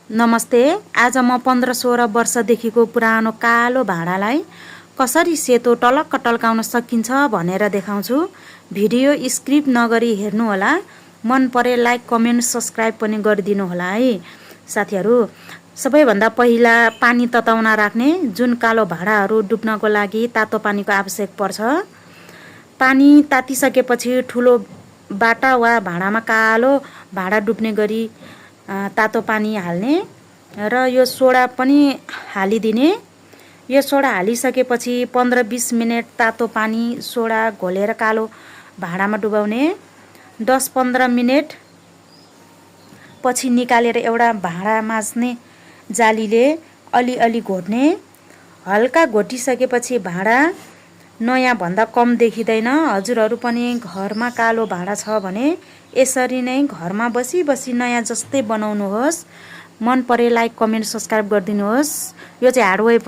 नमस्ते। आज म 15-16 वर्षदेखिको पुरानो कालो भाँडालाई कसरी सेतो टलक्क टल्काउन सकिन्छ भनेर देखाउँछु। भिडियो स्किप नगरी हेर्नुहोला। मन परे लाइक कमेन्ट सब्स्क्राइब पनि गरिदिनु होला है साथीहरू। सबैभन्दा पहिला पानी तताउन राख्ने। जुन कालो भाँडाहरू डुब्नको लागि तातो पानीको आवश्यक पर्छ। पानी तातिसकेपछि ठुलो बाटा वा भाँडामा कालो भाँडा डुब्ने गरी तातो पानी हाल्ने र यो सोडा पनि हालिदिने। यो सोडा हालिसकेपछि 15-20 मिनट तातो पानी सोडा घोलेर कालो भाँडामा डुबाउने। 10-15 मिनट पछि निकालेर एउटा भाँडा माझ्ने जालीले अलिअलि घोट्ने। हल्का घोटिसकेपछि भाँडा नयाँ भन्दा कम देखिँदैन। हजुरहरू पनि घरमा कालो भाँडा छ भने यसरी नै घरमा बसी बसी नयाँ जस्तै बनाउनुहोस्। मन परे लाइक कमेन्ट सब्स्क्राइब गरिदिनुहोस्। यो चाहिँ हार्डवेयर